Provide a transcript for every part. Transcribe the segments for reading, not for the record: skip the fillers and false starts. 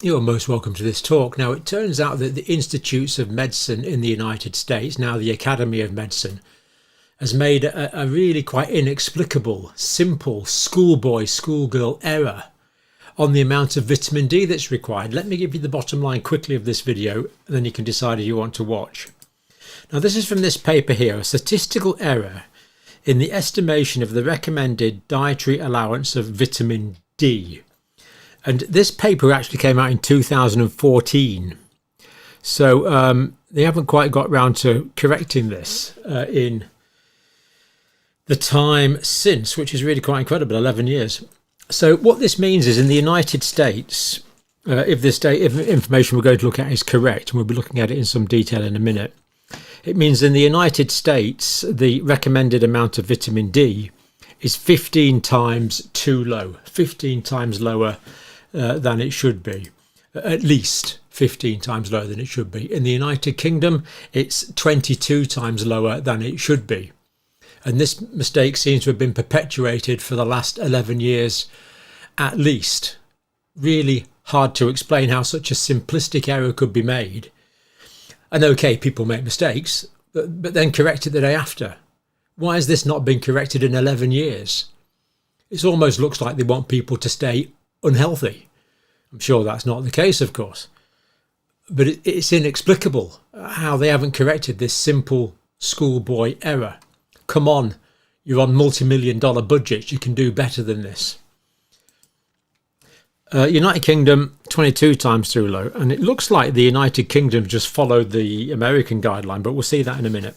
You're most welcome to this talk. Now, it turns out that the Institutes of Medicine in the United States, now the Academy of Medicine, has made a really quite inexplicable, simple schoolboy, schoolgirl error on the amount of vitamin D that's required. Let me give you the bottom line quickly of this video, and then you can decide if you want to watch. Now, this is from this paper here, a statistical error in the estimation of the recommended dietary allowance of vitamin D. And this paper actually came out in 2014. So they haven't quite got round to correcting this in the time since, which is really quite incredible, 11 years. So what this means is in the United States, if information we're going to look at is correct, and we'll be looking at it in some detail in a minute, it means in the United States, the recommended amount of vitamin D is 15 times too low, 15 times lower than it should be, at least 15 times lower than it should be. In the United Kingdom, it's 22 times lower than it should be. And this mistake seems to have been perpetuated for the last 11 years at least. Really hard to explain how such a simplistic error could be made. And okay, people make mistakes, but then correct it the day after. Why has this not been corrected in 11 years? It almost looks like they want people to stay unhealthy. I'm sure that's not the case, of course, but it's inexplicable how they haven't corrected this simple schoolboy error. Come on, you're on multi-million-dollar budgets, you can do better than this. United Kingdom, 22 times too low, and it looks like the United Kingdom just followed the American guideline, but we'll see that in a minute.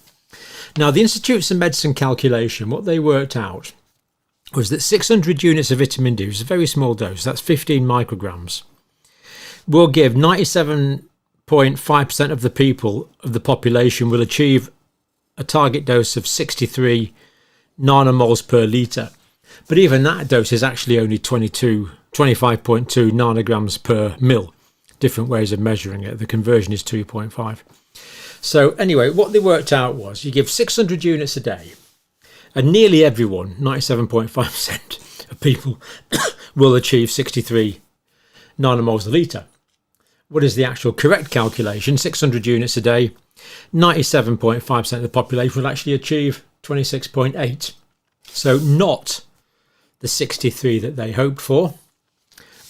Now, the Institutes of Medicine calculation, what they worked out was that 600 units of vitamin D, which is a very small dose, that's 15 micrograms, will give 97.5% of the people of the population will achieve a target dose of 63 nanomoles per litre. But even that dose is actually only 25.2 nanograms per mil. Different ways of measuring it. The conversion is 2.5. So anyway, what they worked out was you give 600 units a day, and nearly everyone, 97.5% of people, will achieve 63 nanomoles a litre. What is the actual correct calculation? 600 units a day, 97.5% of the population will actually achieve 26.8. So not the 63 that they hoped for,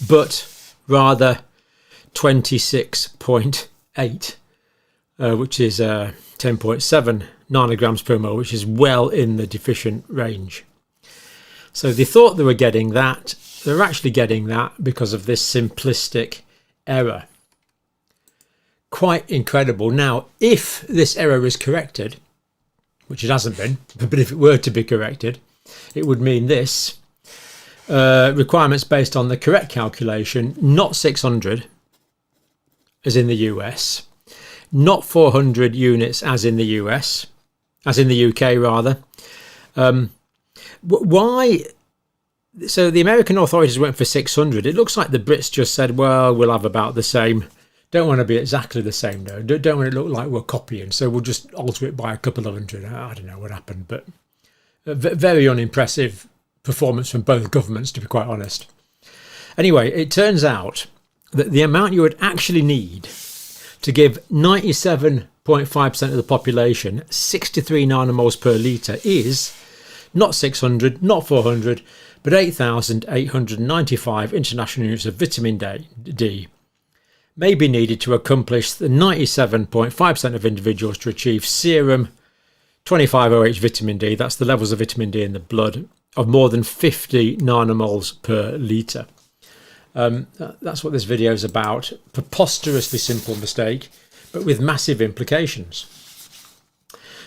but rather 26.8, which is 10.7 nanograms per mole, which is well in the deficient range. So they thought they were getting that. They're actually getting that because of this simplistic error. Quite incredible. Now, if this error is corrected, which it hasn't been, but if it were to be corrected, it would mean this. Requirements based on the correct calculation, not 600, as in the US, not 400 units as in the US, as in the UK rather. Why? So the American authorities went for 600. It looks like the Brits just said, well, we'll have about the same. Don't want to be exactly the same though. Don't want it to look like we're copying. So we'll just alter it by a couple of hundred. I don't know what happened, but very unimpressive performance from both governments, to be quite honest. Anyway, it turns out that the amount you would actually need to give 97.5% of the population 63 nanomoles per litre is not 600, not 400, but 8,895 international units of vitamin D may be needed to accomplish the 97.5% of individuals to achieve serum 25OH vitamin D, that's the levels of vitamin D in the blood, of more than 50 nanomoles per litre. That's what this video is about. Preposterously simple mistake, but with massive implications.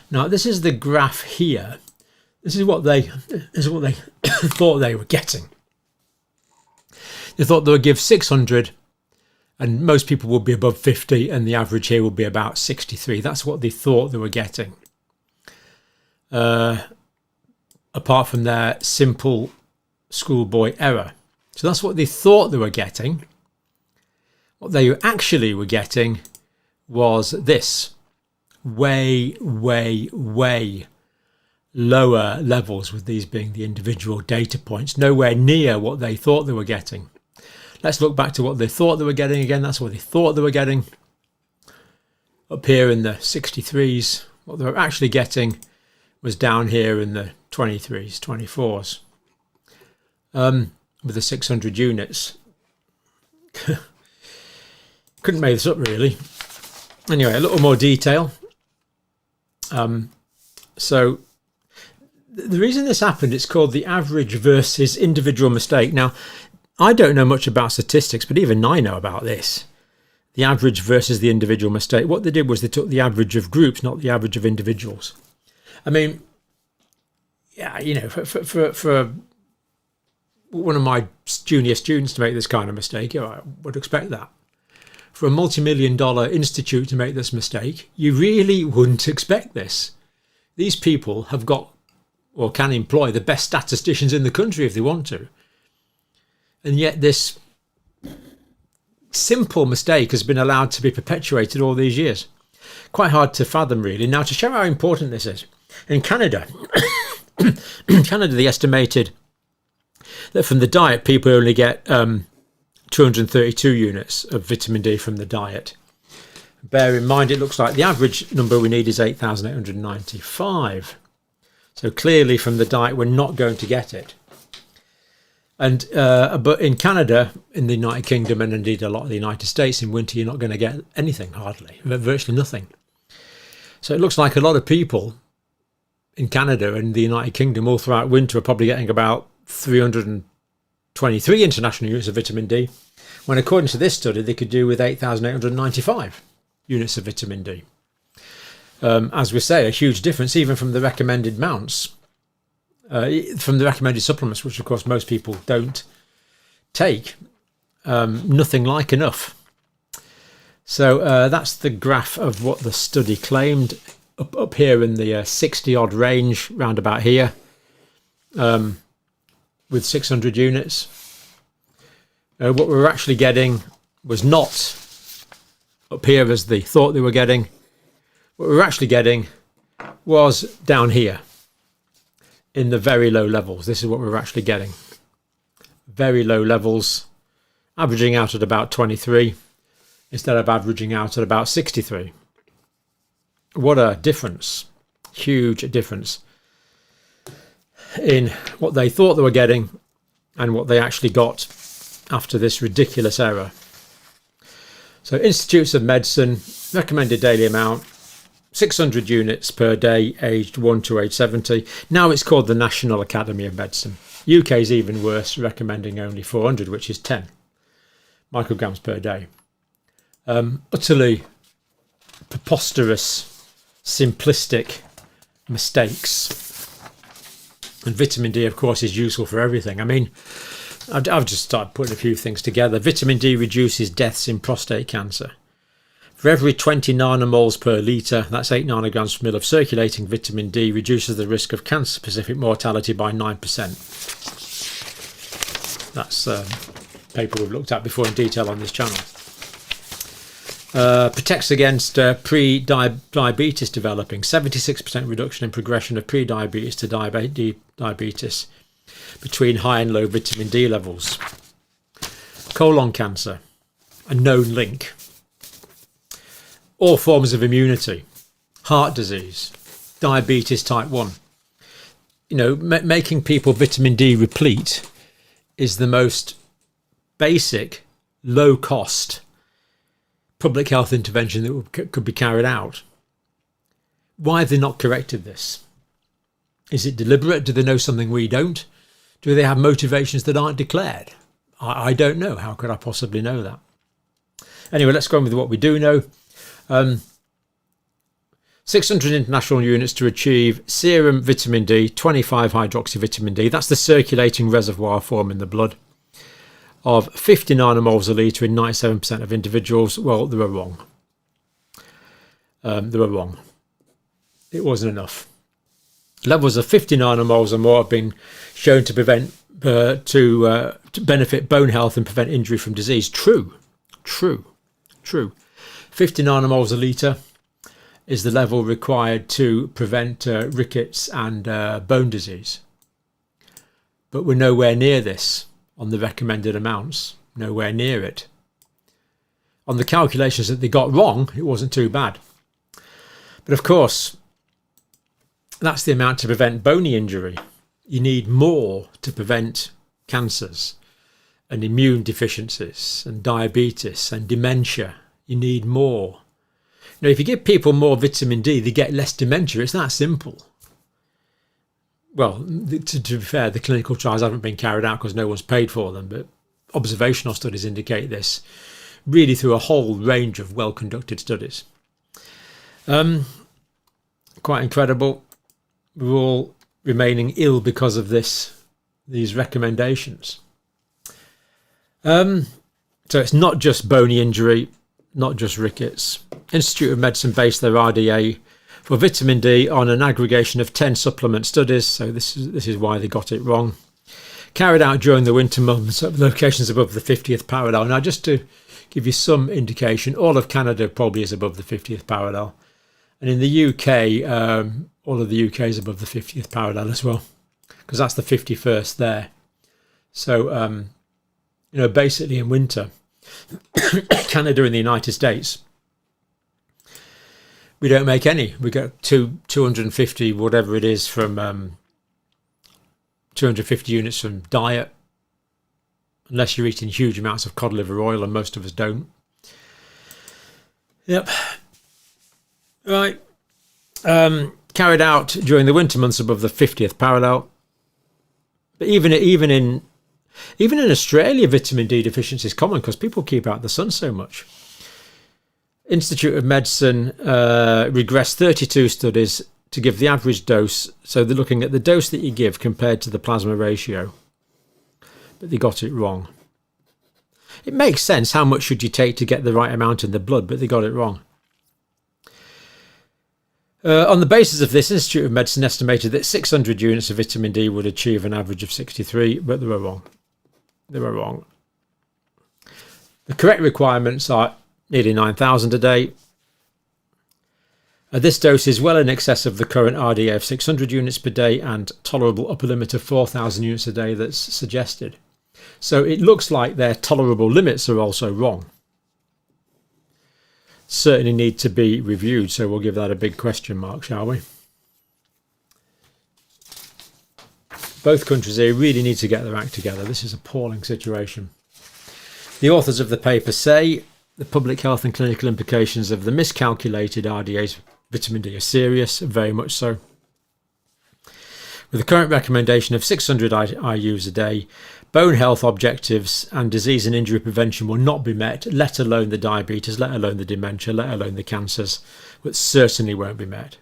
Now, this is the graph here. This is what they thought they were getting. They thought they would give 600, and most people would be above 50, and the average here would be about 63. That's what they thought they were getting. Apart from their simple schoolboy error. So that's what they thought they were getting. What they actually were getting was this. Way, way, way lower levels, with these being the individual data points. Nowhere near what they thought they were getting. Let's look back to what they thought they were getting again. That's what they thought they were getting. Up here in the 63s, what they were actually getting was down here in the 23s, 24s, with the 600 units. Couldn't make this up really. Anyway, a little more detail. So the reason this happened, it's called the average versus individual mistake. Now, I don't know much about statistics, but even I know about this. The average versus the individual mistake. What they did was they took the average of groups, not the average of individuals. I mean, yeah, you know, for one of my junior students to make this kind of mistake, you know, I would expect that. For a multi-million-dollar institute to make this mistake, you really wouldn't expect this. These people have got, or can employ, the best statisticians in the country if they want to. And yet this simple mistake has been allowed to be perpetuated all these years. Quite hard to fathom, really. Now, to show how important this is, in Canada, they estimated that from the diet, people only get 232 units of vitamin D from the diet. Bear in mind, it looks like the average number we need is 8,895. So clearly from the diet, we're not going to get it. And but in Canada, in the United Kingdom, and indeed a lot of the United States, in winter, you're not going to get anything, hardly, virtually nothing. So it looks like a lot of people in Canada and the United Kingdom all throughout winter are probably getting about 323 international units of vitamin D, when according to this study, they could do with 8,895 units of vitamin D. As we say, a huge difference even from the recommended amounts. From the recommended supplements, which of course most people don't take, nothing like enough. So that's the graph of what the study claimed up here in the 60 odd range, round about here, with 600 units. What we were actually getting was not up here as they thought they were getting. What we were actually getting was down here in the very low levels. This is what we were actually getting. Very low levels, averaging out at about 23 instead of averaging out at about 63. What a difference. Huge difference in what they thought they were getting and what they actually got after this ridiculous error. So Institutes of Medicine, recommended daily amount, 600 units per day, aged 1 to age 70. Now it's called the National Academy of Medicine. UK is even worse, recommending only 400, which is 10 micrograms per day. Utterly preposterous, simplistic mistakes. And vitamin D, of course, is useful for everything. I mean, I've just started putting a few things together. Vitamin D reduces deaths in prostate cancer. For every 20 nanomoles per litre, that's 8 nanograms per mil of circulating vitamin D, reduces the risk of cancer-specific mortality by 9%. That's a paper we've looked at before in detail on this channel. Protects against pre-diabetes developing. 76% reduction in progression of pre-diabetes to diabetes between high and low vitamin D levels. Colon cancer, a known link. All forms of immunity, heart disease, diabetes type 1. You know, making people vitamin D replete is the most basic, low-cost public health intervention that could be carried out. Why have they not corrected this? Is it deliberate? Do they know something we don't? Do they have motivations that aren't declared? I don't know. How could I possibly know that? Anyway, let's go on with what we do know. 600 international units to achieve serum vitamin D, 25 hydroxyvitamin D. That's the circulating reservoir form in the blood of 50 nanomoles a litre in 97% of individuals. Well, they were wrong. They were wrong. It wasn't enough. Levels of 50 nanomoles or more have been shown to prevent to benefit bone health and prevent injury from disease. True. 50 nanomoles a litre is the level required to prevent rickets and bone disease. But we're nowhere near this on the recommended amounts. nowhere near it. On the calculations that they got wrong, it wasn't too bad. But of course, that's the amount to prevent bony injury. You need more to prevent cancers and immune deficiencies and diabetes and dementia. You need more. Now, if you give people more vitamin D, they get less dementia. It's that simple. Well, to be fair, the clinical trials haven't been carried out because no one's paid for them, but observational studies indicate this, really through a whole range of well-conducted studies. Quite incredible. We're all remaining ill because of these recommendations. So it's not just bony injury, not just rickets. Institute of Medicine based their RDA for vitamin D on an aggregation of 10 supplement studies, so this is why they got it wrong. Carried out during the winter months at locations above the 50th parallel. Now, just to give you some indication, all of Canada probably is above the 50th parallel. And in the UK, all of the UK is above the 50th parallel as well, because that's the 51st there. So, basically in winter, Canada and the United States, we don't make any. We get 250, whatever it is, from 250 units from diet, unless you're eating huge amounts of cod liver oil, and most of us don't. Yep. Right. Carried out during the winter months above the 50th parallel. But even in Australia, vitamin D deficiency is common because people keep out the sun so much. Institute of Medicine regressed 32 studies to give the average dose. So they're looking at the dose that you give compared to the plasma ratio. But they got it wrong. It makes sense. How much should you take to get the right amount in the blood? But they got it wrong. On the basis of this, Institute of Medicine estimated that 600 units of vitamin D would achieve an average of 63, but they were wrong. They were wrong. The correct requirements are nearly 9,000 a day. This dose is well in excess of the current RDA of 600 units per day and tolerable upper limit of 4,000 units a day that's suggested. So it looks like their tolerable limits are also wrong. Certainly need to be reviewed, so we'll give that a big question mark, shall we? Both countries here really need to get their act together. This is an appalling situation. The authors of the paper say the public health and clinical implications of the miscalculated RDA's vitamin D are serious, very much so. With the current recommendation of 600 IUs a day, bone health objectives and disease and injury prevention will not be met, let alone the diabetes, let alone the dementia, let alone the cancers, which certainly won't be met.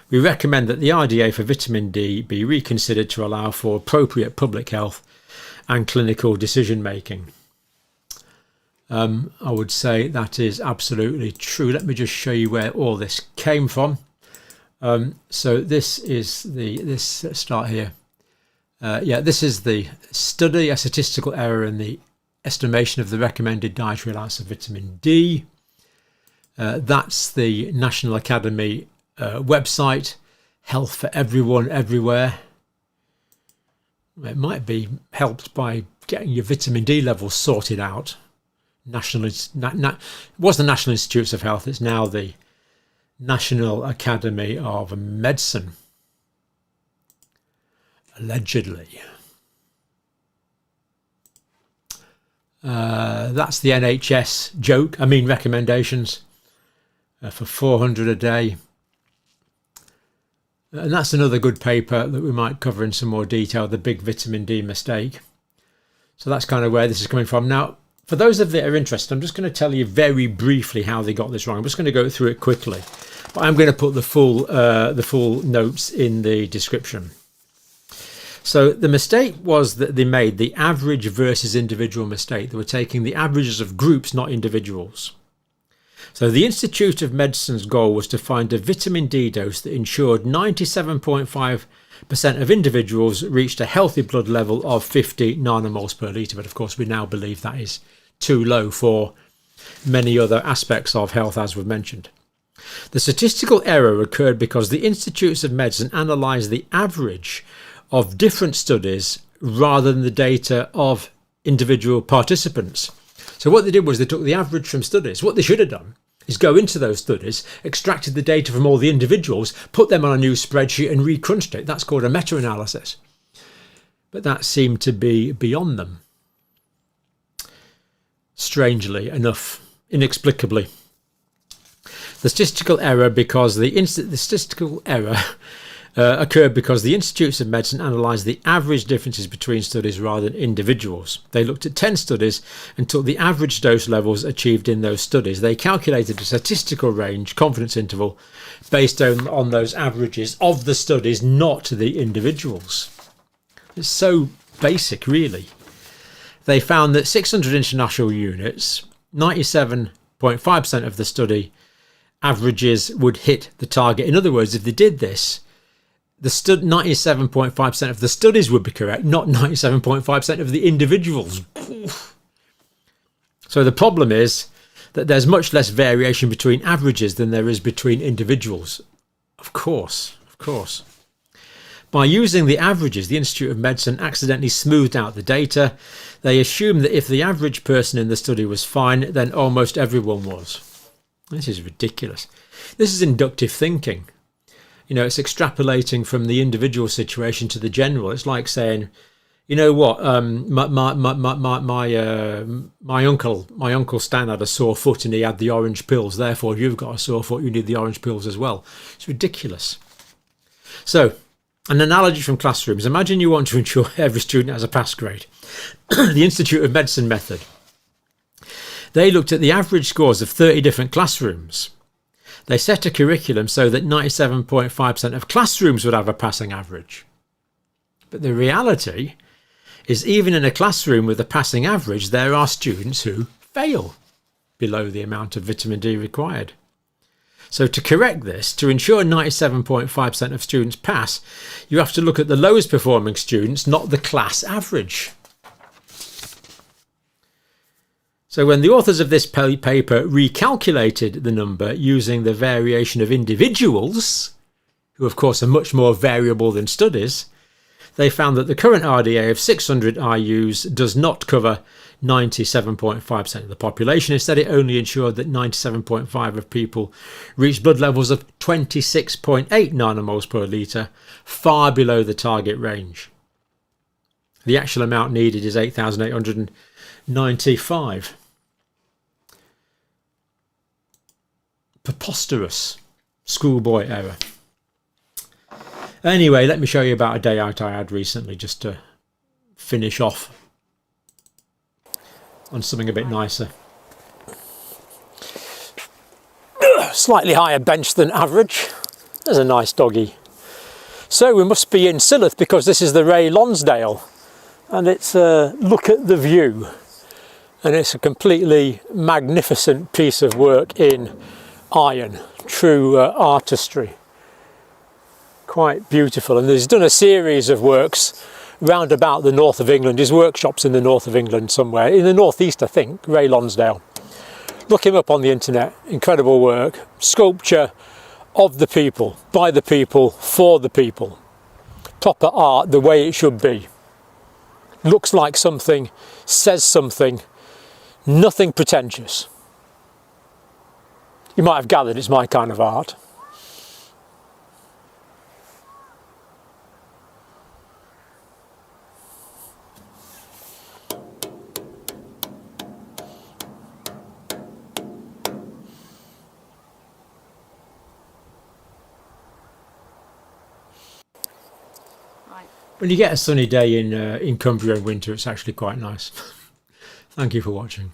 We recommend that the RDA for vitamin D be reconsidered to allow for appropriate public health and clinical decision making. I would say that is absolutely true. Let me just show you where all this came from. So this is let's start here. This is the study, a statistical error in the estimation of the recommended dietary allowance of vitamin D. That's the National Academy website, Health for Everyone, Everywhere. It might be helped by getting your vitamin D levels sorted out. It was the National Institutes of Health, it's now the National Academy of Medicine. Allegedly. That's the NHS joke, recommendations for 400 a day. And that's another good paper that we might cover in some more detail, the big vitamin D mistake. So that's kind of where this is coming from. Now, for those of you that are interested, I'm just going to tell you very briefly how they got this wrong. I'm just going to go through it quickly, but I'm going to put the full notes in the description. So the mistake was that they made the average versus individual mistake. They were taking the averages of groups, not individuals. So the Institute of Medicine's goal was to find a vitamin D dose that ensured 97.5% of individuals reached a healthy blood level of 50 nanomoles per litre. But of course, we now believe that is too low for many other aspects of health, as we've mentioned. The statistical error occurred because the Institutes of Medicine analysed the average of different studies rather than the data of individual participants. So what they did was they took the average from studies. What they should have done is go into those studies, extracted the data from all the individuals, put them on a new spreadsheet and recrunched it. That's called a meta-analysis. But that seemed to be beyond them. Strangely enough, inexplicably. The statistical error occurred because the Institutes of Medicine analysed the average differences between studies rather than individuals. They looked at 10 studies and took the average dose levels achieved in those studies. They calculated a statistical range, confidence interval, based on those averages of the studies, not the individuals. It's so basic, really. They found that 600 international units, 97.5% of the study averages would hit the target. In other words, if they did this, the 97.5% of the studies would be correct, not 97.5% of the individuals. So the problem is that there's much less variation between averages than there is between individuals. Of course. By using the averages, the Institute of Medicine accidentally smoothed out the data. They assumed that if the average person in the study was fine, then almost everyone was. This is ridiculous. This is inductive thinking. You know, it's extrapolating from the individual situation to the general. It's like saying, you know what, my uncle Stan had a sore foot and he had the orange pills. Therefore, if you've got a sore foot, you need the orange pills as well. It's ridiculous. So, an analogy from classrooms. Imagine you want to ensure every student has a pass grade. The Institute of Medicine method. They looked at the average scores of 30 different classrooms. They set a curriculum so that 97.5% of classrooms would have a passing average. But the reality is, even in a classroom with a passing average, there are students who fail below the amount of vitamin D required. So to correct this, to ensure 97.5% of students pass, you have to look at the lowest performing students, not the class average. So when the authors of this paper recalculated the number using the variation of individuals, who of course are much more variable than studies, they found that the current RDA of 600 IUs does not cover 97.5% of the population. Instead, it only ensured that 97.5% of people reached blood levels of 26.8 nanomoles per litre, far below the target range. The actual amount needed is 8,895. Preposterous schoolboy error. Anyway, let me show you about a day out I had recently, just to finish off on something a bit nicer. Slightly higher bench than average. There's a nice doggy. So we must be in Silloth because this is the Ray Lonsdale, and it's a look at the view, and it's a completely magnificent piece of work in iron, true artistry. Quite beautiful, and he's done a series of works round about the north of England. His workshops in the north of England somewhere, in the northeast I think, Ray Lonsdale. Look him up on the internet, incredible work, sculpture of the people, by the people, for the people. Proper art the way it should be. Looks like something, says something, nothing pretentious. You might have gathered it's my kind of art. When you get a sunny day in Cumbria in winter, it's actually quite nice. Thank you for watching.